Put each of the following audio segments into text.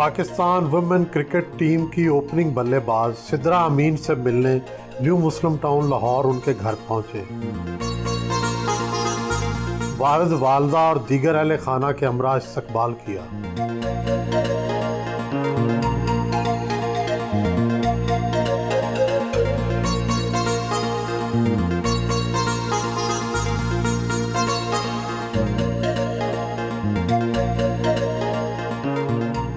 Pakistan women cricket team की opening बल्लेबाज सिद्रा अमीन से मिलने न्यू मुस्लिम टाउन लाहौर उनके घर पहुंचे। वालिद, वालदा और दीगर अहले खाना के हमरा इस्तकबाल किया।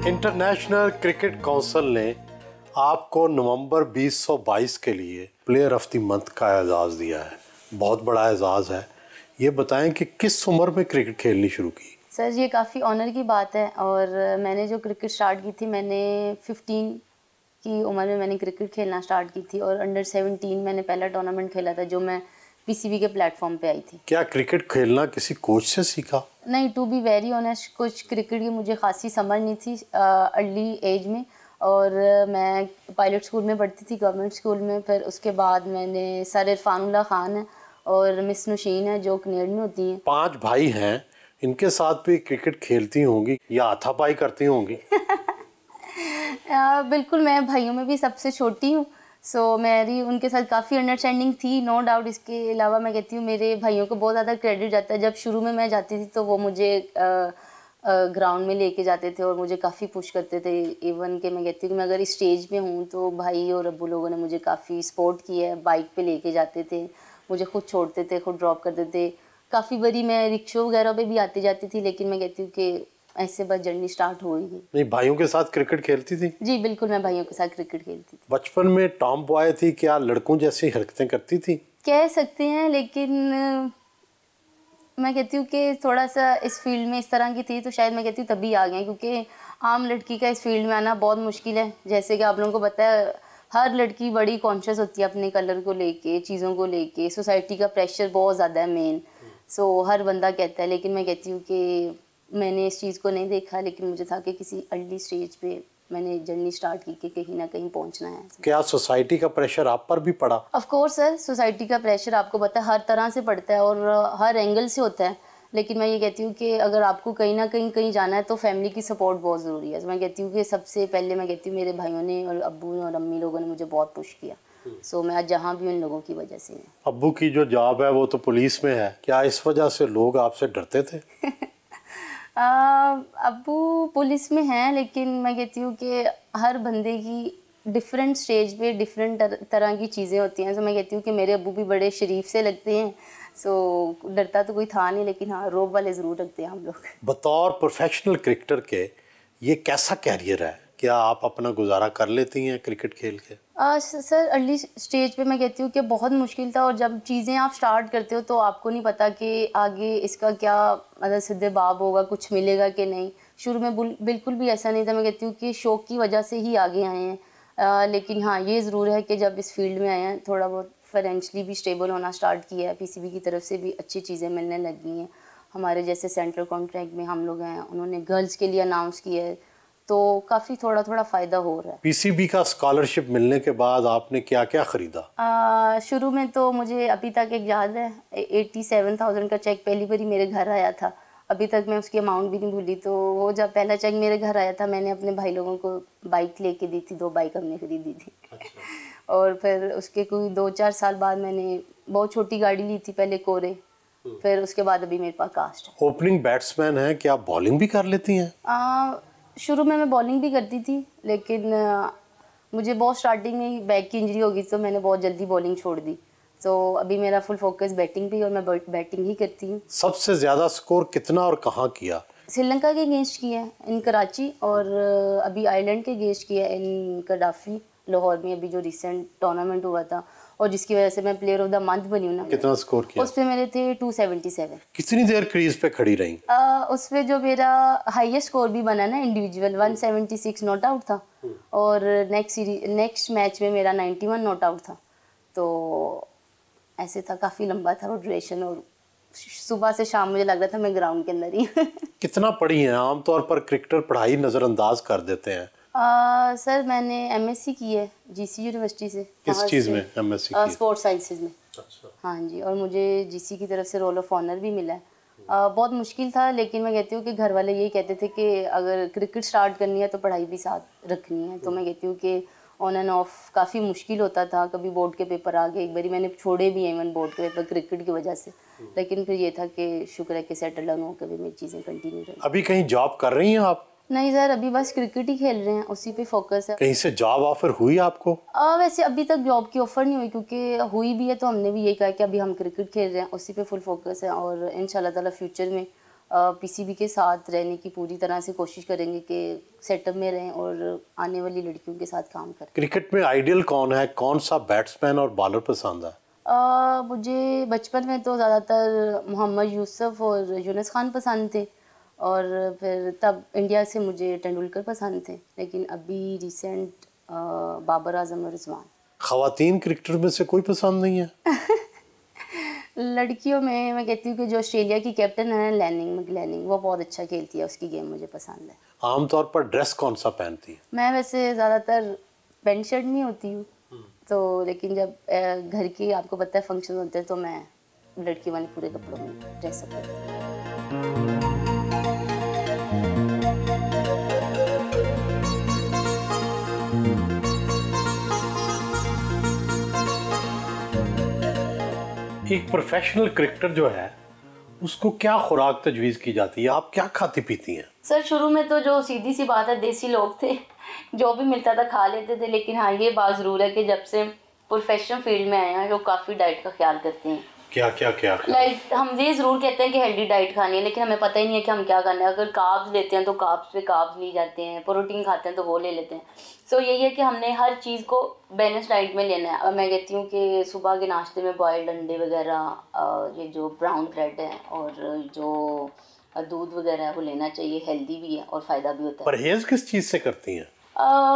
इंटरनेशनल क्रिकेट काउंसिल ने आपको नवंबर 2022 के लिए प्लेयर ऑफ द मंथ का एजाज़ दिया है। बहुत बड़ा एजाज़ है। ये बताएं कि किस उम्र में क्रिकेट खेलनी शुरू की? सर ये काफ़ी ऑनर की बात है और मैंने जो क्रिकेट स्टार्ट की थी, मैंने 15 की उम्र में मैंने क्रिकेट खेलना स्टार्ट की थी और अंडर 17 मैंने पहला टूर्नामेंट खेला था जो मैं पीसीबी के प्लेटफॉर्म पे आई थी। क्या क्रिकेट खेलना किसी कोच से सीखा? नहीं, टू बी वेरी ऑनेस्ट, कुछ क्रिकेट की मुझे खासी समझ नहीं थी अर्ली एज में। और मैं पायलट स्कूल में पढ़ती थी, गवर्नमेंट स्कूल में। फिर उसके बाद मैंने सर इरफानुल्लाह खान है और मिस नुशीन है जो कनेड में होती हैं। 5 भाई हैं, इनके साथ भी क्रिकेट खेलती होंगी या हाथापाई करती होंगी? बिल्कुल, मैं भाइयों में भी सबसे छोटी हूँ, सो मेरी उनके साथ काफ़ी अंडरस्टैंडिंग थी, नो डाउट। इसके अलावा मैं कहती हूँ मेरे भाइयों को बहुत ज़्यादा क्रेडिट जाता है। जब शुरू में मैं जाती थी तो वो मुझे ग्राउंड में लेके जाते थे और मुझे काफ़ी पुश करते थे। इवन कि मैं कहती हूँ कि मैं अगर इस स्टेज पे हूँ तो भाई और अब्बू लोगों ने मुझे काफ़ी सपोर्ट किया है। बाइक पे लेके जाते थे, मुझे खुद छोड़ते थे, खुद ड्रॉप करते थे। काफ़ी बारी मैं रिक्शो वगैरह पे भी आती जाती थी, लेकिन मैं कहती हूँ कि ऐसे बस जर्नी स्टार्ट हो ही गई। नहीं, भाइयों के साथ क्रिकेट खेलती थी? जी बिल्कुल, मैं भाइयों के साथ क्रिकेट खेलती थी। बचपन में टॉम बॉय थी, क्या लड़कों जैसी हरकतें करती थी? कह सकते हैं, लेकिन मैं कहती हूँ कि थोड़ा सा इस फील्ड में इस तरह की थी तो शायद मैं कहती हूँ तभी आ गए, क्योंकि आम लड़की का इस फील्ड में आना बहुत मुश्किल है। जैसे कि आप लोगों को पता है, हर लड़की बड़ी कॉन्शियस होती है अपने कलर को लेके, चीज़ों को लेके। सोसाइटी का प्रेशर बहुत ज़्यादा है मेन, सो हर बंदा कहता है। लेकिन मैं कहती हूँ कि मैंने इस चीज़ को नहीं देखा, लेकिन मुझे था कि किसी अर्ली स्टेज पे मैंने जर्नी स्टार्ट की कि कहीं ना कहीं पहुंचना है। क्या सोसाइटी का प्रेशर आप पर भी पड़ा? ऑफ कोर्स सर, सोसाइटी का प्रेशर आपको पता है हर तरह से पड़ता है और हर एंगल से होता है। लेकिन मैं ये कहती हूँ कि अगर आपको कहीं ना कहीं जाना है तो फैमिली की सपोर्ट बहुत ज़रूरी है। तो मैं कहती हूँ कि सबसे पहले मैं कहती हूँ मेरे भाइयों ने और अब्बू ने और अम्मी लोगों ने मुझे बहुत पुश किया। सो मैं आज जहाँ भी उन लोगों की वजह से हूँ। अब्बू की जो जॉब है वो तो पुलिस में है, क्या इस वजह से लोग आपसे डरते थे? अब्बू पुलिस में हैं, लेकिन मैं कहती हूँ कि हर बंदे की डिफरेंट स्टेज पे डिफरेंट तरह की चीज़ें होती हैं। तो मैं कहती हूँ कि मेरे अब्बू भी बड़े शरीफ से लगते हैं, सो डरता तो कोई था नहीं, लेकिन हाँ रोब वाले ज़रूर रखते हैं हम लोग। बतौर प्रोफेशनल क्रिकेटर के ये कैसा कैरियर है? क्या आप अपना गुजारा कर लेती हैं क्रिकेट खेल के? सर अर्ली स्टेज पे मैं कहती हूँ कि बहुत मुश्किल था, और जब चीज़ें आप स्टार्ट करते हो तो आपको नहीं पता कि आगे इसका क्या मतलब सीधे बाब होगा, कुछ मिलेगा कि नहीं। शुरू में बिल्कुल भी ऐसा नहीं था। मैं कहती हूँ कि शौक की वजह से ही आगे आए हैं। लेकिन हाँ ये ज़रूर है कि जब इस फील्ड में आए हैं थोड़ा बहुत फाइनेंशली भी स्टेबल होना स्टार्ट किया है। पीसीबी की तरफ से भी अच्छी चीज़ें मिलने लग गई हैं। हमारे जैसे सेंट्रल कॉन्ट्रैक्ट में हम लोग हैं, उन्होंने गर्ल्स के लिए अनाउंस किया है, तो काफ़ी थोड़ा फ़ायदा हो रहा है। पीसीबी का स्कॉलरशिप मिलने के बाद आपने क्या क्या ख़रीदा? शुरू में तो मुझे अभी तक एक याद है 87,000 का चेक पहली बारी मेरे घर आया था। अभी तक मैं उसकी अमाउंट भी नहीं भूली। तो वो जब पहला चेक मेरे घर आया था, मैंने अपने भाई लोगों को बाइक लेके दी थी, 2 बाइक हमने खरीदी थी। अच्छा। और फिर उसके कोई 2-4 साल बाद मैंने बहुत छोटी गाड़ी ली थी, पहले कोरे, फिर उसके बाद अभी मेरे पास कास्ट है। ओपनिंग बैट्समैन है, क्या बॉलिंग भी कर लेती हैं? शुरू में मैं बॉलिंग भी करती थी, लेकिन मुझे बहुत स्टार्टिंग में ही बैक की इंजरी हो गई, तो मैंने बहुत जल्दी बॉलिंग छोड़ दी। तो अभी मेरा फुल फोकस बैटिंग पे और मैं बैटिंग ही करती हूँ। सबसे ज़्यादा स्कोर कितना और कहाँ किया? श्रीलंका के अगेंस्ट किया है इन कराची, और अभी आयरलैंड के अगेंस्ट किया है इन कडाफी लाहौर में, अभी जो रिसेंट टूर्नामेंट हुआ था और जिसकी वजह से मैं प्लेयर ऑफ द मंथ बनी हूँ ना। कितना स्कोर किया? उस पे मेरे थे 277। कितनी देर क्रीज पे खड़ी रही? उस पे जो मेरा हाईएस्ट स्कोर भी बना ना इंडिविजुअल 176 नॉट आउट था, और नेक्स्ट मैच में मेरा 91 नॉट आउट था। तो ऐसे था, काफ़ी लंबा था वो ड्यूरेशन, और सुबह से शाम मुझे लग रहा था मैं ग्राउंड के अंदर ही। कितना पढ़ी हैं? आमतौर पर क्रिकेटर पढ़ाई नज़रअंदाज कर देते हैं। सर मैंने एमएससी की है जीसी यूनिवर्सिटी से। किस चीज़ में एमएससी की? स्पोर्ट्स साइंसेज में। अच्छा। हाँ जी, और मुझे जीसी की तरफ से रोल ऑफ ऑनर भी मिला है, बहुत मुश्किल था, लेकिन मैं कहती हूँ कि घर वाले यही कहते थे कि अगर क्रिकेट स्टार्ट करनी है तो पढ़ाई भी साथ रखनी है। तो मैं कहती हूँ कि ऑन एंड ऑफ काफ़ी मुश्किल होता था, कभी बोर्ड के पेपर आ गए, एक बारी मैंने छोड़े भी हैं इवन बोर्ड के पेपर क्रिकेट की वजह से, लेकिन फिर ये था कि शुक्र है कि सेटल डाउन होकर भी मेरी चीज़ें कंटिन्यू रही। अभी कहीं जॉब कर रही हैं आप? नहीं सर, अभी बस क्रिकेट ही खेल रहे हैं, उसी पे फोकस है। कहीं से जॉब ऑफर हुई आपको? वैसे अभी तक जॉब की ऑफ़र नहीं हुई, क्योंकि हुई भी है तो हमने भी यही कहा कि अभी हम क्रिकेट खेल रहे हैं, उसी पे फुल फोकस है, और इंशाल्लाह ताला फ्यूचर में पीसीबी के साथ रहने की पूरी तरह से कोशिश करेंगे कि सेटअप में रहें और आने वाली लड़कियों के साथ काम करें। क्रिकेट में आइडियल कौन है, कौन सा बैट्समैन और बॉलर पसंद है? मुझे बचपन में तो ज़्यादातर मोहम्मद यूसुफ और यूनुस खान पसंद थे, और फिर तब इंडिया से मुझे तेंदुलकर पसंद थे, लेकिन अभी रिसेंट बाबर आजम और रिजवान। खवातीन क्रिकेटर में से कोई पसंद नहीं है? लड़कियों में मैं कहती हूँ कि जो ऑस्ट्रेलिया की कैप्टन है मैकग्लैनिंग, वो बहुत अच्छा खेलती है, उसकी गेम मुझे पसंद है। आमतौर पर ड्रेस कौन सा पहनती है? मैं वैसे ज़्यादातर पैंट शर्ट में होती हूँ, तो लेकिन जब घर की आपको पता है फंक्शन होते हैं तो मैं लड़की वाले पूरे कपड़ों में ड्रेसअप करती हूँ। एक प्रोफेशनल क्रिकेटर जो है उसको क्या खुराक तजवीज़ की जाती है? आप क्या खाती पीती हैं? सर शुरू में तो जो सीधी सी बात है, देसी लोग थे, जो भी मिलता था खा लेते थे, लेकिन हाँ ये बात ज़रूर है कि जब से प्रोफेशनल फील्ड में आए हैं वो काफ़ी डाइट का ख्याल करते हैं। क्या? लाइक हम ये ज़रूर कहते हैं कि हेल्दी डाइट खानी है, लेकिन हमें पता ही नहीं है कि हम क्या करना है। अगर कार्ब्स लेते हैं तो कार्ब्स पे कार्ब्स ली जाते हैं, प्रोटीन खाते हैं तो वो ले लेते हैं। सो यही है कि हमने हर चीज़ को बैलेंस डाइट में लेना है। और मैं कहती हूँ कि सुबह के नाश्ते में बॉयल्ड अंडे वगैरह, ये जो ब्राउन ब्रेड है और जो दूध वगैरह है वो लेना चाहिए, हेल्दी भी है और फ़ायदा भी होता है। परहेज़ किस चीज़ से करती हैं?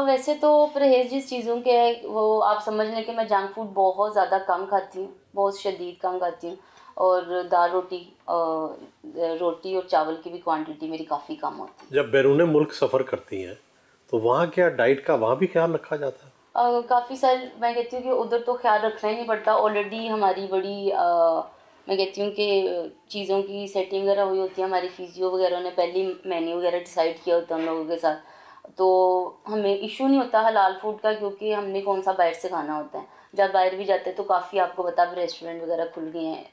वैसे तो परहेज़ जिस चीज़ों के है वो आप समझ लें कि मैं जंक फूड बहुत ज़्यादा कम खाती हूँ, बहुत शदीद कम खाती हूँ, और दाल रोटी और चावल की भी क्वांटिटी मेरी काफ़ी कम होती है। जब बैरून मुल्क सफ़र करती हैं तो वहाँ क्या डाइट का वहाँ भी ख्याल रखा जाता है? काफ़ी सारे मैं कहती हूँ कि उधर तो ख्याल रखना ही नहीं पड़ता, ऑलरेडी हमारी बड़ी मैं कहती हूँ कि चीज़ों की सेटिंग वगैरह हुई होती है, हमारी फिजियो वगैरह ने पहले मेन्यू वगैरह डिसाइड किया होता है हम लोगों के साथ, तो हमें इशू नहीं होता हलाल फूड का, क्योंकि हमने कौन सा बाहर से खाना होता है। जब बाहर भी जाते हैं तो काफ़ी आपको पता है रेस्टोरेंट वगैरह खुल गए हैं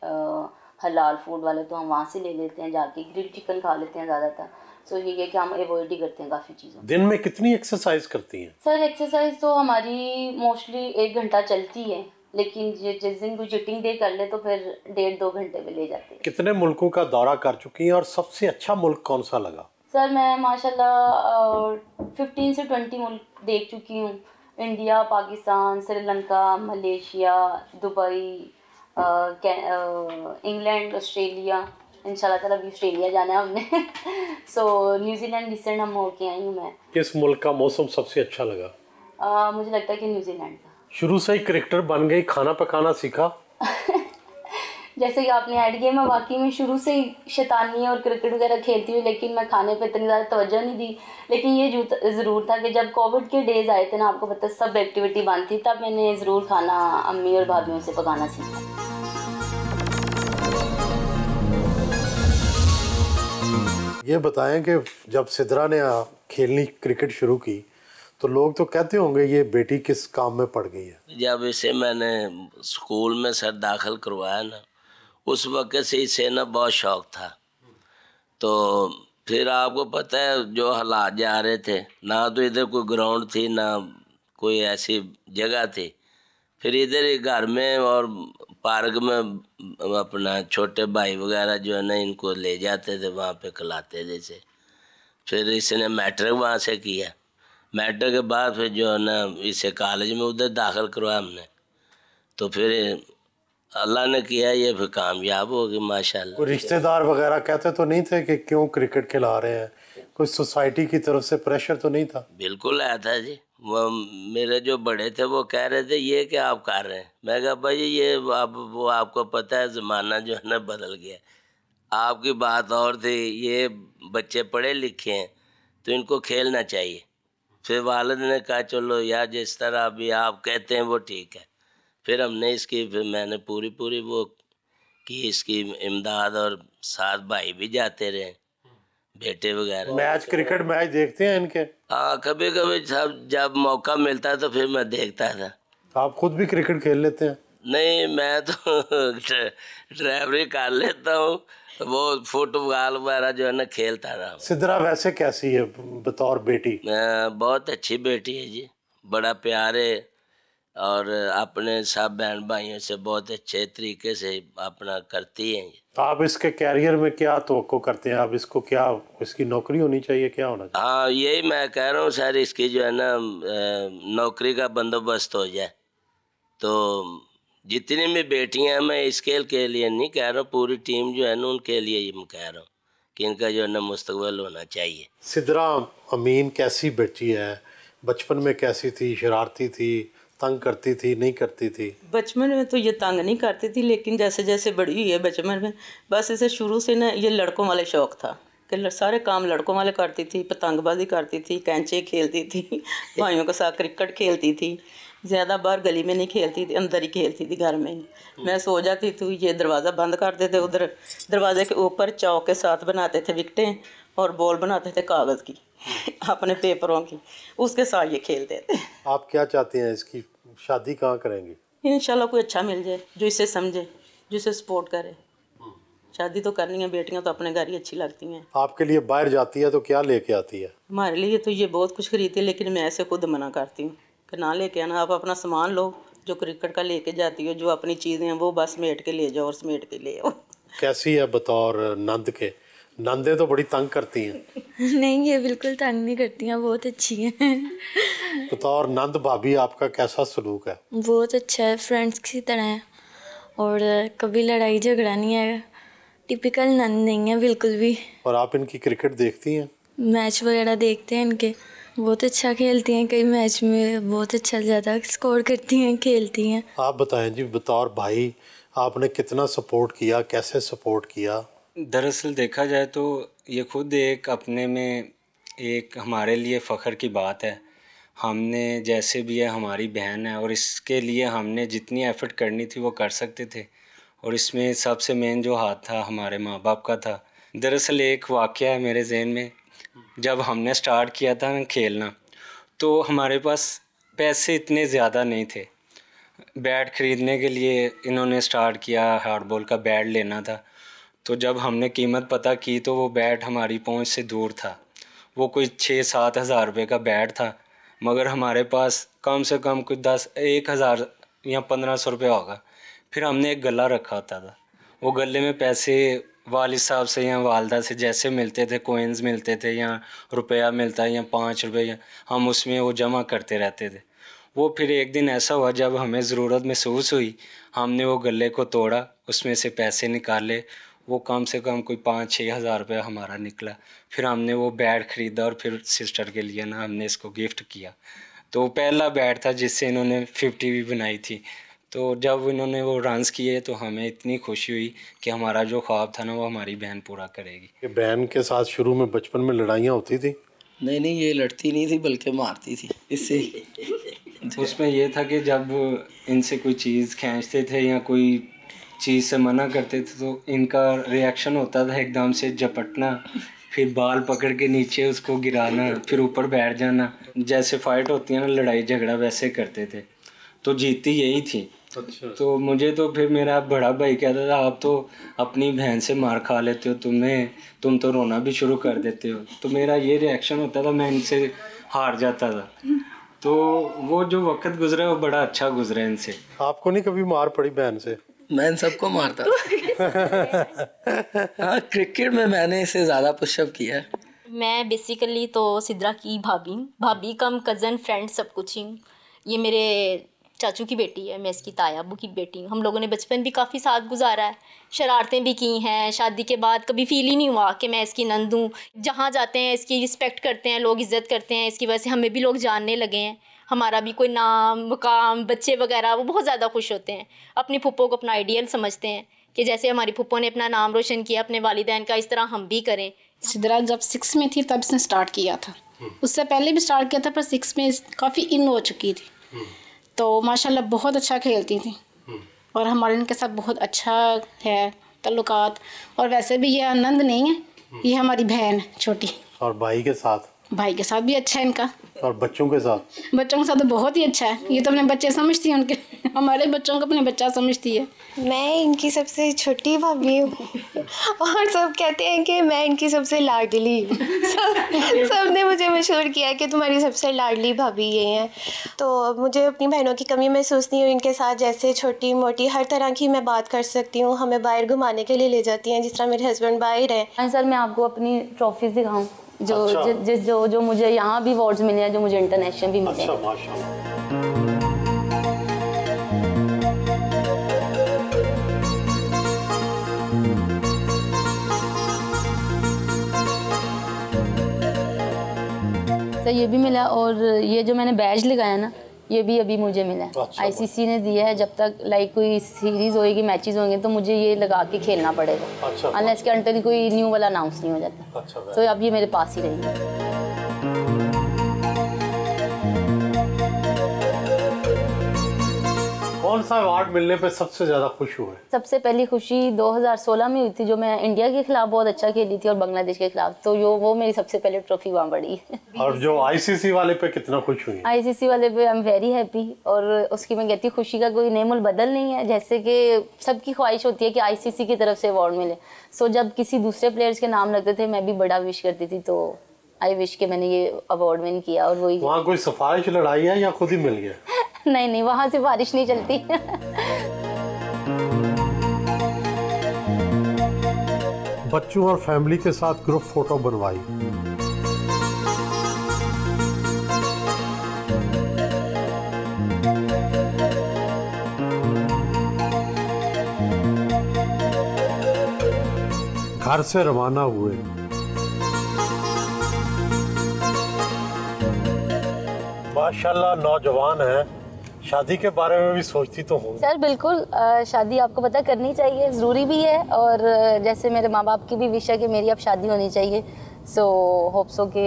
हलाल फूड वाले, तो हम वहाँ से ले लेते हैं, जाके ग्रिल चिकन खा लेते हैं ज़्यादातर। सो ये है कि हम अवॉइड ही करते हैं काफ़ी चीज़ों। दिन में कितनी एक्सरसाइज करती हैं? सर एक्सरसाइज तो हमारी मोस्टली 1 घंटा चलती है, लेकिन जिस दिन कोई चिटिंग डे कर ले तो फिर 1.5-2 घंटे में ले जाते हैं। कितने मुल्कों का दौरा कर चुकी हैं और सबसे अच्छा मुल्क कौन सा लगा? सर मैं माशाल्लाह 15 से 20 मुल्क देख चुकी हूँ। India, Pakistan, Sri Lanka, Malaysia, Dubai, England, Australia, इंशाल्लाह ताला भी ऑस्ट्रेलिया जाना है हमने सो न्यूजीलैंड रिसेंट हम होके आई हूँ मैं। किस मुल्क का मौसम सबसे अच्छा लगा? मुझे लगता है कि न्यूजीलैंड का। शुरू से ही क्रिकेटर बन गई, खाना पकाना सीखा? जैसे कि आपने ऐड किया, मैं वाकई में शुरू से ही शैतानी और क्रिकेट वगैरह खेलती हुई, लेकिन मैं खाने पे इतनी ज़्यादा तवज्जो नहीं दी। लेकिन ये ज़रूर था कि जब कोविड के डेज़ आए थे ना, आपको पता सब एक्टिविटी बंद थी, तब मैंने ज़रूर खाना अम्मी और भाभीयों से पकाना सीखा। ये बताएं कि जब सिद्रा ने खेलनी क्रिकेट शुरू की तो लोग तो कहते होंगे ये बेटी किस काम में पड़ गई है। जब इसे मैंने स्कूल में सर दाखिल करवाया ना, उस वक्त से इसे ना बहुत शौक था। तो फिर आपको पता है जो हालात जा रहे थे, ना तो इधर कोई ग्राउंड थी ना कोई ऐसी जगह थी। फिर इधर ही घर में और पार्क में अपना छोटे भाई वगैरह जो है ना इनको ले जाते थे, वहाँ पे खिलाते थे इसे। फिर इसने मैट्रिक वहाँ से किया। मैट्रिक के बाद फिर जो है ना इसे कॉलेज में उधर दाखिल करवाया हमने। तो फिर अल्लाह ने किया ये फिर कामयाब हो गई माशाल्लाह। कोई रिश्तेदार वगैरह कहते तो नहीं थे कि क्यों क्रिकेट खिला रहे हैं? कोई सोसाइटी की तरफ से प्रेशर तो नहीं था? बिल्कुल आया था जी। वो मेरे जो बड़े थे वो कह रहे थे ये क्या आप कर रहे हैं। मैं कहा भाई ये अब वो आपको पता है ज़माना जो है ना बदल गया। आपकी बात और थी, ये बच्चे पढ़े लिखे हैं तो इनको खेलना चाहिए। फिर वालिद ने कहा चलो यार जिस तरह अभी आप कहते हैं वो ठीक है। फिर हमने इसकी फिर मैंने पूरी वो कि इसकी इमदाद, और साथ भाई भी जाते रहे, बेटे वगैरह। मैच, क्रिकेट मैच देखते हैं इनके? हाँ, कभी कभी जब मौका मिलता है तो फिर मैं देखता था। आप खुद भी क्रिकेट खेल लेते हैं? नहीं, मैं तो ड्राइवरी कर लेता हूँ, वो फुटबॉल वगैरह जो है ना खेलता रहा। सिद्रा वैसे कैसी है बतौर बेटी? बहुत अच्छी बेटी है जी, बड़ा प्यार है, और अपने सब बहन भाइयों से बहुत अच्छे तरीके से अपना करती हैं। आप इसके कैरियर में क्या तवक्को करते हैं? आप इसको क्या, इसकी नौकरी होनी चाहिए, क्या होना चाहिए? हाँ, यही मैं कह रहा हूँ सर, इसकी जो है ना नौकरी का बंदोबस्त हो जाए। तो जितनी भी बेटियां हैं, मैं इसके लिए नहीं कह रहा हूँ, पूरी टीम जो है ना उनके लिए ही मैं कह रहा हूँ कि इनका जो है ना मुस्तकबिल होना चाहिए। सिद्रा अमीन कैसी बच्ची है? बचपन में कैसी थी? शरारती थी, तंग करती थी, नहीं करती थी? बचपन में तो ये तंग नहीं करती थी, लेकिन जैसे जैसे बड़ी हुई है बचपन में, बस इसे शुरू से ना ये लड़कों वाले शौक़ था कि सारे काम लड़कों वाले करती थी। पतंगबाजी करती थी, कैंचे खेलती थी, भाइयों के साथ क्रिकेट खेलती थी। ज़्यादा बाहर गली में नहीं खेलती थी, अंदर ही खेलती थी घर में ही। मैं सो जाती तो ये दरवाज़ा बंद कर देते, उधर दरवाजे के ऊपर चौक के साथ बनाते थे विकटें और बॉल बनाते थे कागज़ की अपने पेपरों की, उसके साथ ये खेलते थे। आप क्या चाहते हैं, इसकी शादी कहाँ करेंगे? इंशाल्लाह कोई अच्छा मिल जाए जो इसे समझे, जो इसे सपोर्ट करे। शादी तो करनी है, बेटियां तो अपने घर ही अच्छी लगती हैं। आपके लिए बाहर जाती है तो क्या लेके आती है? हमारे लिए तो ये बहुत कुछ खरीदती है, लेकिन मैं ऐसे खुद मना करती हूँ कि ना लेके आना, आप अपना सामान लो जो क्रिकेट का लेके जाती हो, जो अपनी चीज़ें हैं वो बस समेट के ले जाओ और समेट के ले आओ। कैसी है बतौर नंद के? नंदे तो बड़ी तंग करती हैं। नहीं, ये बिल्कुल तंग नहीं करती हैं, बहुत अच्छी हैं। बतौर नंद भाभी आपका कैसा सलूक है? बहुत अच्छा है, फ्रेंड्स की तरह है और कभी लड़ाई झगड़ा नहीं है। टिपिकल नंद नहीं है बिल्कुल भी। और आप इनकी क्रिकेट देखती हैं? मैच वगैरह देखते हैं इनके, बहुत अच्छा खेलती हैं, कई मैच में बहुत अच्छा ज़्यादा स्कोर करती हैं, खेलती हैं। आप बताएं जी, बतौर भाई आपने कितना सपोर्ट किया, कैसे सपोर्ट किया? दरअसल देखा जाए तो ये खुद एक अपने में एक हमारे लिए फ़ख्र की बात है। हमने जैसे भी है, हमारी बहन है और इसके लिए हमने जितनी एफ़र्ट करनी थी वो कर सकते थे, और इसमें सबसे मेन जो हाथ था हमारे माँ बाप का था। दरअसल एक वाक़या है मेरे ज़हन में, जब हमने स्टार्ट किया था खेलना तो हमारे पास पैसे इतने ज़्यादा नहीं थे। बैट ख़रीदने के लिए इन्होंने स्टार्ट किया, हार्ड बॉल का बैट लेना था, तो जब हमने कीमत पता की तो वो बैट हमारी पहुंच से दूर था। वो कोई 6-7 हज़ार रुपये का बैट था, मगर हमारे पास कम से कम कोई 1,000 या 1,500 रुपये होगा। फिर हमने एक गला रखा होता था, वो गले में पैसे वालिद साहब से या वालदा से जैसे मिलते थे, कोइंस मिलते थे या रुपया मिलता है या 5 रुपये, या हम उसमें वो जमा करते रहते थे। वो फिर एक दिन ऐसा हुआ जब हमें ज़रूरत महसूस हुई, हमने वो गले को तोड़ा, उसमें से पैसे निकाले, वो कम से कम कोई 5-6 हज़ार रुपया हमारा निकला। फिर हमने वो बैट ख़रीदा और फिर सिस्टर के लिए ना हमने इसको गिफ्ट किया। तो पहला बैट था जिससे इन्होंने 50 भी बनाई थी। तो जब इन्होंने वो रन्स किए तो हमें इतनी खुशी हुई कि हमारा जो ख्वाब था ना वो हमारी बहन पूरा करेगी। ये बहन के साथ शुरू में बचपन में लड़ाइयाँ होती थी? नहीं, ये लड़ती नहीं थी बल्कि मारती थी इससे। उसमें ये था कि जब इनसे कोई चीज़ खींचते थे या कोई चीज़ से मना करते थे तो इनका रिएक्शन होता था एकदम से झपटना, फिर बाल पकड़ के नीचे उसको गिराना, फिर ऊपर बैठ जाना। जैसे फ़ाइट होती है ना, लड़ाई झगड़ा, वैसे करते थे। तो जीती यही थी। अच्छा। तो मुझे तो फिर मेरा बड़ा भाई कहता था, आप तो अपनी बहन से मार खा लेते हो, तुम तो रोना भी शुरू कर देते हो। तो मेरा ये रिएक्शन होता था, मैं इनसे हार जाता था। तो वो जो वक्त गुजरा वो बड़ा अच्छा गुजरा इनसे। आपको नहीं कभी मार पड़ी बहन से? मैं इन सबको मारता हाँ, क्रिकेट में मैंने इससे ज़्यादा पुशअप किया है। मैं बेसिकली तो सिद्रा की भाभी कम कज़न फ्रेंड सब कुछ ही। ये मेरे चाचू की बेटी है, मैं इसकी ताया अबू की बेटी हूँ। हम लोगों ने बचपन भी काफ़ी साथ गुजारा है, शरारतें भी की हैं। शादी के बाद कभी फील ही नहीं हुआ कि मैं इसकी नंद हूँ। जहाँ जाते हैं इसकी रिस्पेक्ट करते हैं लोग, इज़्ज़त करते हैं। इसकी वजह से हमें भी लोग जानने लगे हैं, हमारा भी कोई नाम मुकाम, बच्चे वगैरह वो बहुत ज़्यादा खुश होते हैं। अपनी फुप्पो को अपना आइडियल समझते हैं कि जैसे हमारी फुप्पो ने अपना नाम रोशन किया अपने वालिदैन का, इस तरह हम भी करें। सिद्रा जब 6 में थी तब इसने स्टार्ट किया था, उससे पहले भी स्टार्ट किया था, पर 6 में काफ़ी इन हो चुकी थी। तो माशाल्लाह बहुत अच्छा खेलती थी और हमारे इनके साथ बहुत अच्छा है ताल्लुकात। और वैसे भी ये आनंद नहीं है, ये हमारी बहन है छोटी। और भाई के साथ भी अच्छा है इनका। और बच्चों के साथ तो बहुत ही अच्छा है। ये तो अपने बच्चे समझती है उनके, हमारे बच्चों को अपने बच्चा समझती है। मैं इनकी सबसे छोटी भाभी हूँ और सब कहते हैं कि मैं इनकी सबसे लाडली हूँ। सब ने मुझे मशहूर किया है कि तुम्हारी सबसे लाडली भाभी ये हैं। तो मुझे अपनी बहनों की कमी महसूस नहीं हुई इनके साथ। जैसे छोटी मोटी हर तरह की मैं बात कर सकती हूँ। हमें बाहर घुमाने के लिए ले जाती हैं, जिस तरह मेरे हस्बैंड बाहर हैं। सर मैं आपको अपनी ट्रॉफीज दिखाऊँ जो अच्छा। जो मुझे यहाँ भी अवार्ड्स मिले हैं, जो मुझे इंटरनेशनल भी मिले हैं। अच्छा, माशाल्लाह। सर ये भी मिला, और ये जो मैंने बैज लगाया ना, ये भी अभी मुझे मिला है। अच्छा, आईसीसी ने दिया है। जब तक लाइक कोई सीरीज होएगी, मैचेस होंगे, तो मुझे ये लगा के खेलना पड़ेगा। अच्छा, अनलेस के अंटर कोई न्यू वाला अनाउंस नहीं हो जाता। अच्छा, तो अब ये मेरे पास ही रहेंगे। कौन सा अवार्ड मिलने पे सबसे ज्यादा खुश हुए? सबसे पहली खुशी 2016 में हुई थी, जो मैं इंडिया के खिलाफ बहुत अच्छा खेली थी और बांग्लादेश के खिलाफ। तो वो मेरी सबसे पहले ट्रॉफी वहाँ पड़ी। और जो आईसीसी वाले पे कितना खुश हुई? आईसीसी वाले पे आई एम वेरी हैप्पी। और उसकी मैं कहती हूँ खुशी का कोई नेमुल बदल नहीं है। जैसे कि सबकी ख्वाहिश होती है कि आईसीसी की तरफ से अवार्ड मिले। सो जब किसी दूसरे प्लेयर्स के नाम लगते थे, मैं भी बड़ा विश करती थी। तो आई विश के मैंने ये अवार्ड विन किया। और वही वहाँ कोई सिफारिश लड़ाई है या खुद ही मिल गया? नहीं, वहाँ से बारिश नहीं चलती। बच्चों और फैमिली के साथ ग्रुप फोटो बनवाई। घर से रवाना हुए। माशाल्लाह नौजवान है, शादी के बारे में भी सोचती तो हूँ। सर बिल्कुल, शादी आपको पता करनी चाहिए, ज़रूरी भी है। और जैसे मेरे माँ बाप की भी विश है कि मेरी अब शादी होनी चाहिए। सो होप सो कि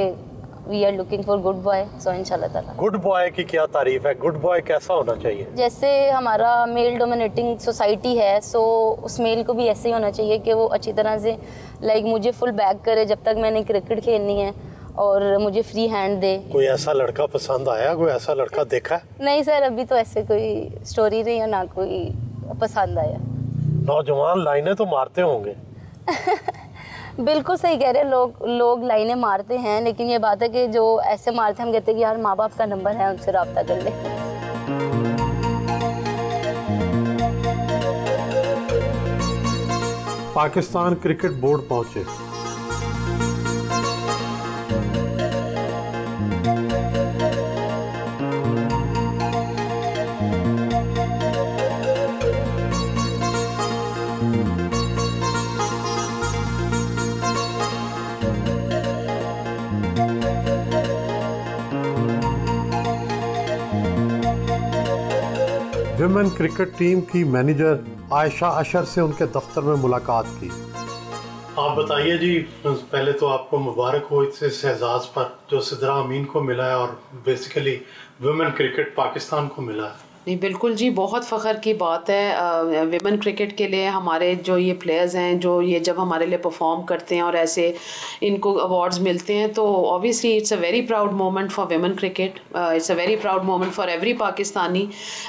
we are looking for good boy. So इंशाल्लाह ताला। गुड बॉय की क्या तारीफ है? गुड बॉय कैसा होना चाहिए? जैसे हमारा मेल डोमिनेटिंग सोसाइटी है, सो उस मेल को भी ऐसे ही होना चाहिए कि वो अच्छी तरह से लाइक मुझे फुल बैक करे जब तक मैंने क्रिकेट खेलनी है, और मुझे फ्री हैंड दे। कोई ऐसा लड़का पसंद आया? कोई ऐसा लड़का देखा है? नहीं सर, अभी तो ऐसे कोई स्टोरी नहीं है, ना कोई पसंद आया। नौजवान लाइनें तो मारते होंगे। बिल्कुल सही कह रहे हैं, लोग लाइनें मारते हैं, लेकिन ये बात है कि जो ऐसे मारते हैं, हम कहते हैं कि यार माँ बाप का नंबर है, उनसे रब्ता कर ले। पाकिस्तान क्रिकेट बोर्ड पहुंचे। विमेन क्रिकेट टीम की मैनेजर आयशा अशर से उनके दफ्तर में मुलाकात की। आप बताइए जी, पहले तो आपको मुबारक हो इस एजाज़ पर जो सिद्रा अमीन को मिला है और बेसिकली विमेन क्रिकेट पाकिस्तान को मिला है। नहीं बिल्कुल जी, बहुत फ़ख्र की बात है विमेन क्रिकेट के लिए। हमारे जो ये प्लेयर्स हैं, जो ये जब हमारे लिए परफॉर्म करते हैं और ऐसे इनको अवार्ड्स मिलते हैं, तो obviously it's a very proud moment for women cricket. It's a very proud moment for every Pakistani,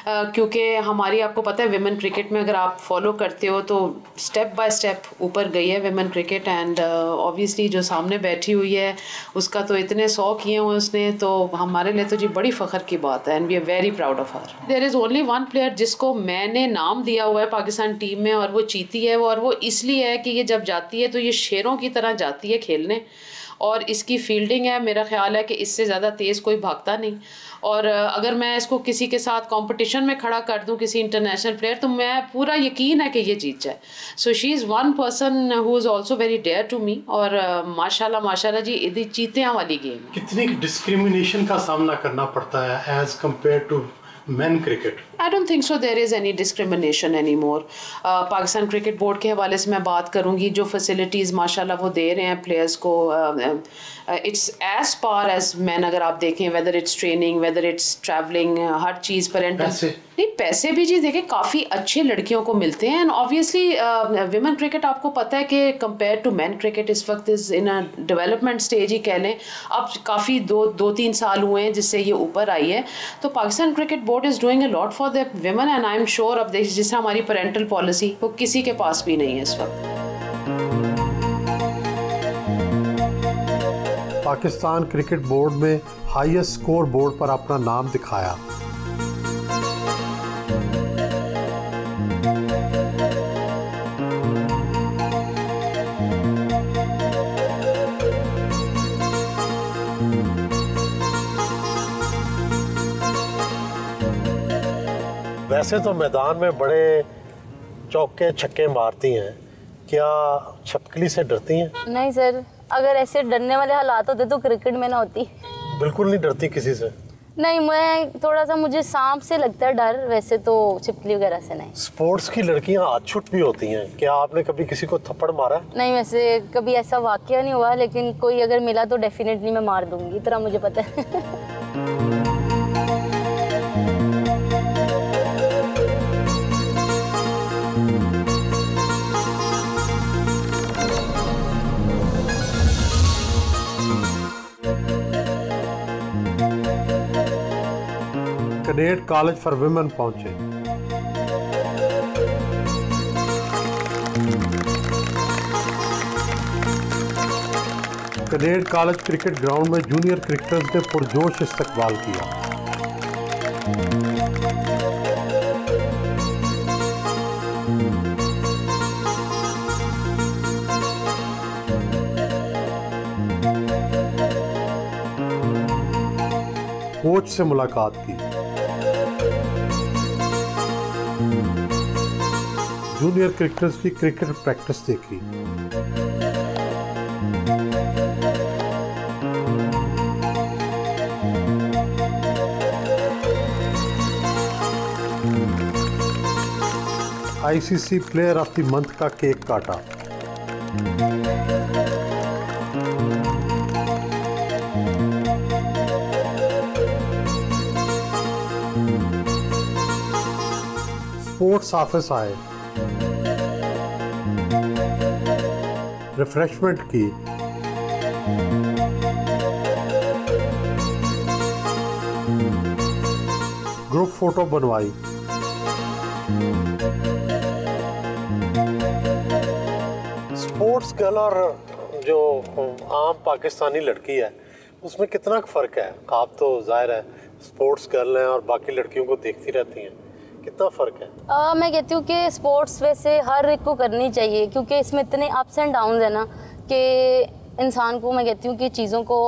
क्योंकि हमारी आपको पता है विमेन क्रिकेट में अगर आप फॉलो करते हो तो स्टेप बाय स्टेप ऊपर गई है विमेन क्रिकेट। एंड ऑब्वियसली जो सामने बैठी हुई है उसका तो इतने 100 किए हुए उसने, तो हमारे लिए तो जी बड़ी फ़ख्र की बात है। And we are very proud of her. There is only one player जिसको मैंने नाम दिया हुआ है पाकिस्तान टीम में, और वो चीती है। और वो इसलिए है कि ये जब जाती है तो ये शेरों की तरह जाती है खेलने, और इसकी फील्डिंग है, मेरा ख्याल है कि इससे ज़्यादा तेज़ कोई भागता नहीं। और अगर मैं इसको किसी के साथ कंपटीशन में खड़ा कर दूं, किसी इंटरनेशनल प्लेयर, तो मैं पूरा यकीन है कि ये जीत जाए। So she is one person who is also very dear to me. और माशाल्लाह जी ये चीतियाँ वाली गेम। कितनी डिस्क्रिमिनेशन का सामना करना पड़ता है as compare to men cricket? I don't think so there is any discrimination anymore. Pakistan cricket board के हवाले से मैं बात करूँगी, जो फैसिलिटीज़ माशाल्लाह वो दे रहे हैं प्लेयर्स को, it's as par as man. अगर आप देखें whether it's training, whether it's travelling, हर चीज़ पेरेंटल नहीं, पैसे भी जी देखें काफ़ी अच्छे लड़कियों को मिलते हैं. एंड ऑब्वियसली विमेन क्रिकेट आपको पता है कि कंपेयर टू मैन क्रिकेट इस वक्त is in a development stage ही कह लें. अब काफ़ी दो तीन साल हुए हैं जिससे ये ऊपर आई है. तो Pakistan cricket board is doing a lot for the women and I am sure. अब देख जिस तरह हमारी पेरेंटल पॉलिसी वो किसी के पास भी नहीं है इस वक्त. पाकिस्तान क्रिकेट बोर्ड में हाईएस्ट स्कोर बोर्ड पर अपना नाम दिखाया. वैसे तो मैदान में बड़े चौके छक्के मारती हैं, क्या छपकली से डरती हैं? नहीं सर, अगर ऐसे डरने वाले हालात होते तो क्रिकेट में ना होती. बिल्कुल नहीं डरती किसी से? नहीं, मैं थोड़ा सा, मुझे सांप से लगता है डर, वैसे तो छिपकली वगैरह से नहीं. स्पोर्ट्स की लड़कियां आछूट भी होती हैं, क्या आपने कभी किसी को थप्पड़ मारा? नहीं, वैसे कभी ऐसा वाकया नहीं हुआ, लेकिन कोई अगर मिला तो डेफिनेटली मैं मार दूंगी, इतना मुझे पता है. कैडेट कॉलेज फॉर विमेन पहुंचे. कैडेट कॉलेज क्रिकेट ग्राउंड में जूनियर क्रिकेटर्स ने पुरजोश इस्तकबाल किया. कोच से मुलाकात की. जूनियर क्रिकेटर्स की क्रिकेट प्रैक्टिस देखी. ICC player of the month का केक काटा. स्पोर्ट्स ऑफिस आए, रिफ्रेशमेंट की. ग्रुप फोटो बनवाई. स्पोर्ट्स गर्ल और जो आम पाकिस्तानी लड़की है उसमें कितना फ़र्क है? आप तो जाहिर है स्पोर्ट्स गर्ल हैं और बाकी लड़कियों को देखती रहती हैं, कितना फ़र्क है? मैं कहती हूँ कि स्पोर्ट्स वैसे हर एक को करनी चाहिए, क्योंकि इसमें इतने अप्स एंड डाउन्स है ना कि इंसान को, मैं कहती हूँ कि चीज़ों को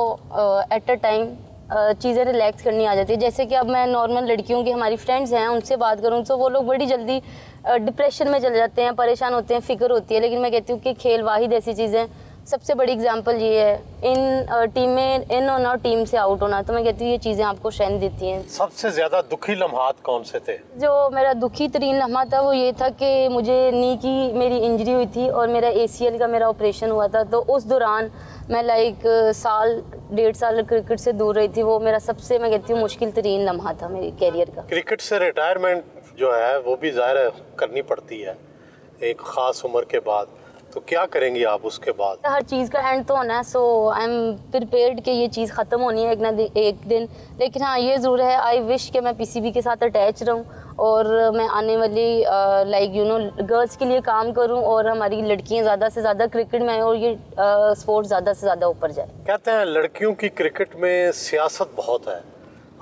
एट अ टाइम चीज़ें रिलैक्स करनी आ जाती है. जैसे कि अब मैं नॉर्मल लड़कियों की, हमारी फ्रेंड्स हैं, उनसे बात करूँ तो वो लोग बड़ी जल्दी डिप्रेशन में चले जाते हैं, परेशान होते हैं, फ़िक्र होती है. लेकिन मैं कहती हूँ कि खेल वाहिद ऐसी चीज़ है, सबसे बड़ी एग्जांपल ये है, इन टीम में इन होना, टीम से आउट होना. तो मैं कहती हूँ ये चीज़ें आपको स्ट्रेंथ देती हैं. सबसे ज़्यादा दुखी लम्हात कौन से थे? जो मेरा दुखी तरीन लम्हा था वो ये था कि मुझे नी की मेरी इंजरी हुई थी और मेरा ACL का मेरा ऑपरेशन हुआ था. तो उस दौरान मैं साल 1.5 साल क्रिकेट से दूर रही थी. वो मेरा सबसे, मैं कहती हूँ, मुश्किल तरीन लम्हा था मेरे कैरियर का. क्रिकेट से रिटायरमेंट जो है वो भी ज़ाहिर है करनी पड़ती है एक ख़ास उम्र के बाद, तो क्या करेंगी आप उसके बाद? हर चीज़ का एंड तो होना है. सो आई एम प्रिपेयर्ड कि ये चीज़ ख़त्म होनी है एक दिन. लेकिन हाँ, ये ज़रूर है, आई विश कि मैं PCB के साथ अटैच रहूँ और मैं आने वाली गर्ल्स के लिए काम करूँ और हमारी लड़कियाँ ज़्यादा से ज़्यादा क्रिकेट में आएँ और ये स्पोर्ट्स ज़्यादा से ज़्यादा ऊपर जाए. कहते हैं लड़कियों की क्रिकेट में सियासत बहुत है,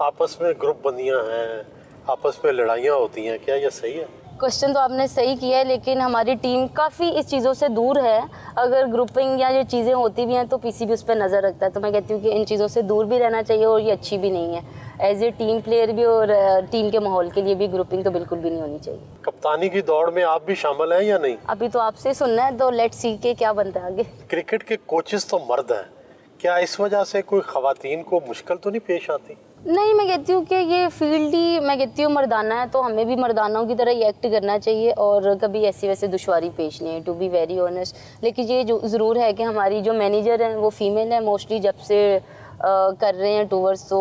आपस में ग्रुप बंदियाँ हैं, आपस में लड़ाइयाँ होती हैं, क्या यह सही है? क्वेश्चन तो आपने सही किया है, लेकिन हमारी टीम काफ़ी इस चीज़ों से दूर है. अगर ग्रुपिंग या ये चीज़ें होती भी हैं तो PCB उस पर नज़र रखता है. तो मैं कहती हूँ कि इन चीज़ों से दूर भी रहना चाहिए और ये अच्छी भी नहीं है. एज ए टीम प्लेयर भी और टीम के माहौल के लिए भी ग्रुपिंग तो बिल्कुल भी नहीं होनी चाहिए. कप्तानी की दौड़ में आप भी शामिल हैं या नहीं? अभी तो आपसे सुनना है, तो लेट्स सी के क्या बनता है आगे. क्रिकेट के कोचेस तो मर्द हैं, क्या इस वजह से कोई ख़वातीन को मुश्किल तो नहीं पेश आती? नहीं, मैं कहती हूँ कि ये फील्ड ही मैं कहती हूँ मर्दाना है, तो हमें भी मर्दानों की तरह ही एक्ट करना चाहिए और कभी ऐसी वैसे दुश्वारी पेश नहीं है, टू बी वेरी ऑनेस्ट। लेकिन ये जो ज़रूर है कि हमारी जो मैनेजर हैं वो फीमेल है मोस्टली, जब से कर रहे हैं टूवर्स, तो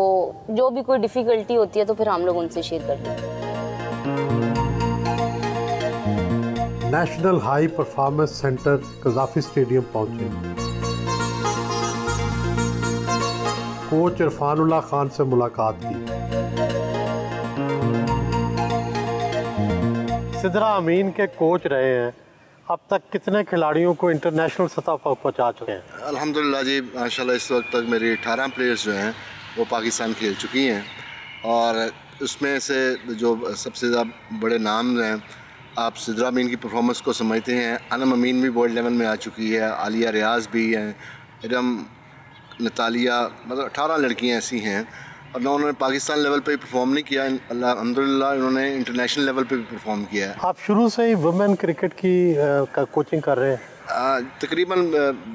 जो भी कोई डिफ़िकल्टी होती है तो फिर हम लोग उनसे शेयर करते हैं। National high performance centre Gaddafi stadium पहुंचे। कोच इरफानुल्लाह खान से मुलाकात की। सिद्रा अमीन के कोच रहे हैं, अब तक कितने खिलाड़ियों को इंटरनेशनल सतह पर पहुंचा चुके हैं? अल्हम्दुलिल्लाह जी, माशाल्लाह इस वक्त तक मेरी 18 प्लेयर्स जो हैं वो पाकिस्तान खेल चुकी हैं और उसमें से जो सबसे ज़्यादा बड़े नाम हैं, आप सिद्रा अमीन की परफॉर्मेंस को समझते हैं। अनम अमीन भी वर्ल्ड लेवल में आ चुकी है, आलिया रियाज भी हैं, इरम, नतालिया, मतलब 18 लड़कियां ऐसी हैं और ना उन्होंने पाकिस्तान लेवल पे परफॉर्म नहीं किया, अल्हम्दुलिल्लाह उन्होंने इंटरनेशनल लेवल पे भी परफॉर्म किया है। आप शुरू से ही वुमेन क्रिकेट की कोचिंग कर रहे हैं? तकरीबन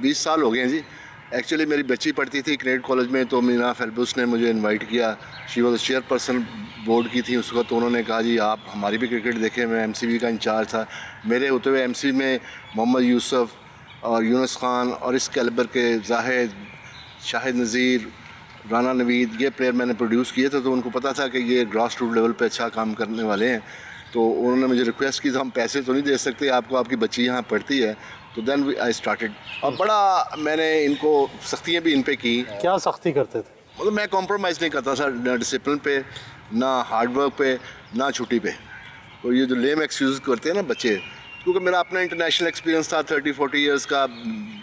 20 साल हो गए हैं जी। एक्चुअली मेरी बच्ची पढ़ती थी क्रिकेट कॉलेज में, तो मीना फेल्बुस ने मुझे इनवाइट किया। शी वॉज चेयरपर्सन बोर्ड की थी उस वक्त, तो उन्होंने कहा जी आप हमारी भी क्रिकेट देखें। मैं एमसीबी का इंचार्ज था। मेरे होते हुए एमसीबी में मोहम्मद यूसुफ और यूनुस खान और इस कैलिबर के जाहिद, शाहिद नज़ीर, राना नवीद, ये प्लेयर मैंने प्रोड्यूस किए थे, तो उनको पता था कि ये ग्रास रूट लेवल पे अच्छा काम करने वाले हैं। तो उन्होंने मुझे रिक्वेस्ट की, तो हम पैसे तो नहीं दे सकते आपको, आपकी बच्ची यहाँ पढ़ती है। तो देन आई स्टार्टेड, और बड़ा मैंने इनको सख्तियाँ भी इन पे की। क्या सख्ती करते थे? मतलब मैं कॉम्प्रोमाइज़ नहीं करता था, ना डिसिप्लिन पे, ना हार्डवर्क पे, ना छुट्टी पे। तो ये जो लेम एक्सक्यूज़ करते हैं ना बच्चे, क्योंकि मेरा अपना इंटरनेशनल एक्सपीरियंस था 30-40 इयर्स का।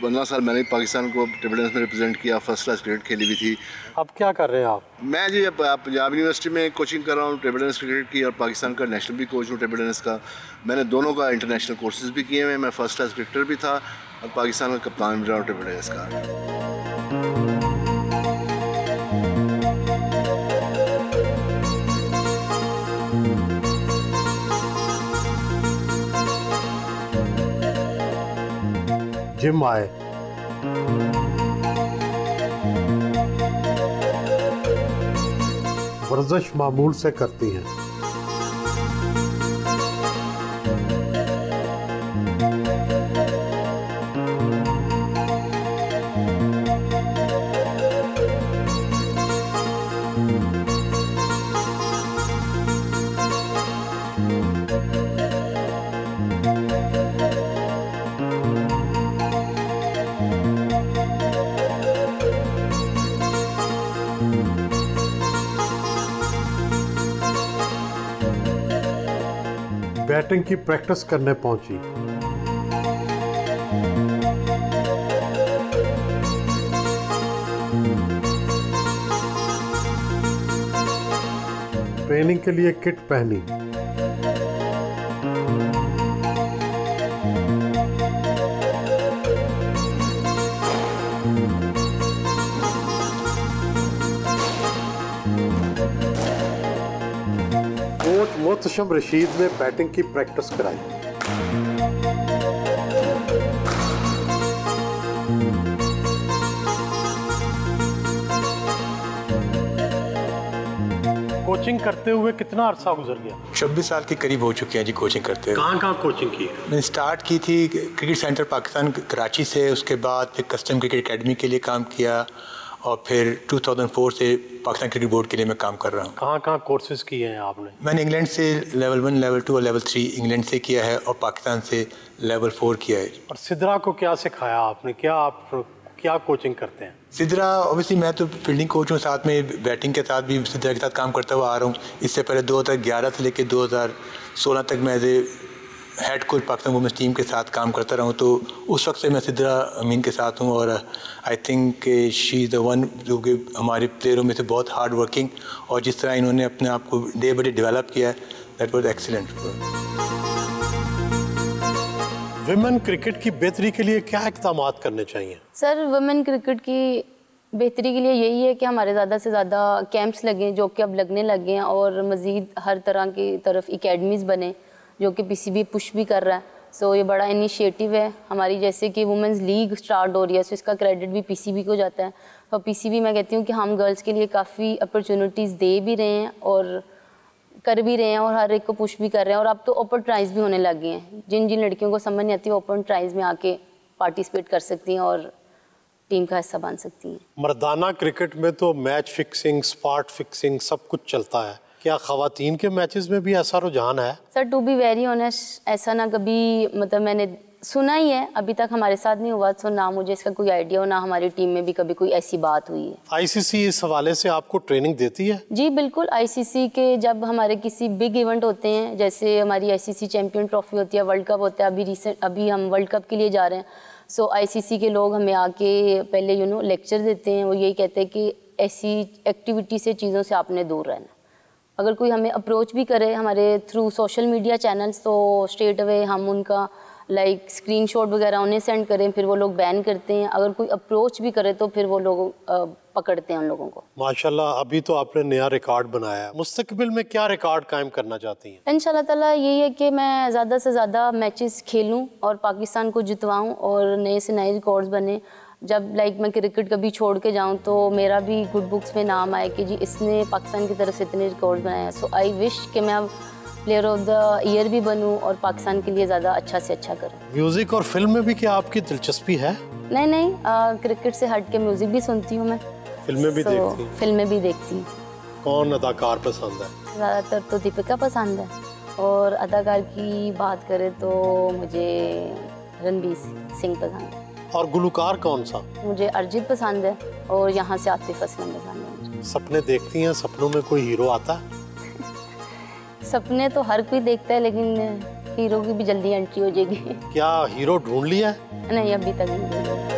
15 साल मैंने पाकिस्तान को टेबल टेनिस में रिप्रेजेंट किया, फर्स्ट क्लास क्रिकेट खेली भी थी। अब क्या कर रहे हैं आप? मैं जी अब पंजाब यूनिवर्सिटी में कोचिंग कर रहा हूँ टेबल टेनिस क्रिकेट की, और पाकिस्तान का नेशनल भी कोच हूँ टेबल टेनिस का। मैंने दोनों का इंटरनेशनल कोर्सेज भी किए हुए हैं। मैं फर्स्ट क्लास क्रिकेटर भी था और पाकिस्तान का कप्तान भी रहा हूँ टेबल टेनिस का। जिम आए, वर्जिश मामूल से करती हैं। बैटिंग की प्रैक्टिस करने पहुंची। ट्रेनिंग के लिए किट पहनी। कोच मोहतशम रशीद ने बैटिंग की प्रैक्टिस कराई। कोचिंग करते हुए कितना अरसा गुजर गया? 26 साल के करीब हो चुके हैं जी कोचिंग करते हुए। कहाँ कोचिंग की? मैंने स्टार्ट की थी क्रिकेट सेंटर पाकिस्तान कराची से, उसके बाद फिर कस्टम क्रिकेट एकेडमी के लिए काम किया और फिर 2004 से पाकिस्तान क्रिकेट बोर्ड के लिए मैं काम कर रहा हूँ। कहाँ कोर्सेज किए हैं आपने? मैंने इंग्लैंड से लेवल 1, लेवल 2 और लेवल 3 इंग्लैंड से किया है और पाकिस्तान से लेवल 4 किया है। और सिद्रा को क्या सिखाया आपने? क्या कोचिंग करते हैं? सिद्रा ऑब्वियसली मैं तो फील्डिंग कोच हूँ, साथ में बैटिंग के साथ भी सिद्रा के साथ काम करता हुआ आ रहा हूँ। इससे पहले 2011 से लेकर 2016 तक मैं as a head coach Pakistan women's team के साथ काम करता रहा हूँ। तो उस वक्त से मैं सिद्रा अमीन के साथ हूँ और I think she is the one जो कि हमारे प्लेयरों में से बहुत हार्ड वर्किंग, और जिस तरह इन्होंने अपने आप को डे बाय डे डेवलप किया है, that was excellent. Women cricket की बेहतरी के लिए क्या इक़दाम करने चाहिए? सर, वुमेन क्रिकेट की बेहतरी के लिए यही है कि हमारे ज़्यादा से ज़्यादा कैंप्स लगें, जो कि अब लगने लगे हैं, और मज़ीद हर तरह की तरफ एकेडमीज़ बने, जो कि पीसीबी पुश भी कर रहा है। सो ये बड़ा इनिशिएटिव है हमारी, जैसे कि वुमेंस लीग स्टार्ट हो रही है, सो इसका क्रेडिट भी पीसीबी को जाता है। और पीसीबी मैं कहती हूँ कि हम गर्ल्स के लिए काफ़ी अपॉर्चुनिटीज़ दे भी रहे हैं और कर भी रहे हैं और हर एक को पुश भी कर रहे हैं। और अब तो ओपन ट्राइज भी होने लग गए हैं, जिन जिन लड़कियों को समझ नहीं आती वो ओपन ट्राइज में आके पार्टिसिपेट कर सकती हैं और टीम का हिस्सा बन सकती हैं। मर्दाना क्रिकेट में तो मैच फिक्सिंग, स्पॉट फिक्सिंग सब कुछ चलता है, क्या ख़वातीन के मैचेस में भी ऐसा रुझान है? Sir to be very honest ऐसा ना कभी मतलब मैंने सुना ही है, अभी तक हमारे साथ नहीं हुआ, तो ना मुझे इसका कोई आइडिया हो, ना हमारी टीम में भी कभी कोई ऐसी बात हुई है। आईसीसी इस हवाले से आपको ट्रेनिंग देती है? जी बिल्कुल, आईसीसी के जब हमारे किसी बिग इवेंट होते हैं, जैसे हमारी आईसीसी चैंपियन ट्रॉफी होती है, वर्ल्ड कप होता है, अभी हम वर्ल्ड कप के लिए जा रहे हैं, सो आईसीसी के लोग हमें आके पहले लेक्चर देते हैं। वो यही कहते हैं कि ऐसी एक्टिविटी से, चीज़ों से आपने दूर रहना। अगर कोई हमें अप्रोच भी करे हमारे थ्रू सोशल मीडिया चैनल्स, तो स्ट्रेट अवे हम उनका स्क्रीनशॉट वगैरह उन्हें सेंड करें, फिर वो लोग बैन करते हैं। अगर कोई अप्रोच भी करे तो फिर वो लोग पकड़ते हैं उन लोगों को। माशाल्लाह, अभी तो आपने नया रिकॉर्ड बनाया है, मुस्तकबिल में क्या रिकॉर्ड कायम करना चाहती हैं? इंशाल्लाह ताला यही है कि मैं ज़्यादा से ज़्यादा मैचेस खेलूं और पाकिस्तान को जितवाऊं और नए से नए रिकॉर्ड्स बने। जब मैं क्रिकेट कभी छोड़ के जाऊं तो मेरा भी गुड बुक्स में नाम आए कि जी इसने पाकिस्तान की तरफ से इतने रिकॉर्ड्स बनाए हैं। सो आई विश कि मैं अब प्लेयर ऑफ द ईयर भी बनूं और पाकिस्तान के लिए ज़्यादा अच्छा से अच्छा करूं। म्यूज़िक और फिल्म में भी क्या आपकी दिलचस्पी है? नहीं, क्रिकेट से हट के म्यूज़िक भी सुनती हूँ मैं। फिल्में भी देखती हूँ? फिल्में भी देखती हूँ। कौन अदाकार पसंद है? ज़्यादातर तो दीपिका पसंद है, और अदाकार की बात करें तो मुझे रणवीर सिंह पसंद है। और गुलकार कौन सा? मुझे अरिजीत पसंद है और यहाँ से आतिफ असलम पसंद है। सपने देखती हैं? सपनों में कोई हीरो आता है? सपने तो हर कोई देखता है, लेकिन हीरो की भी जल्दी एंट्री हो जाएगी। क्या हीरो ढूंढ लिया है? नहीं, अभी तक नहीं।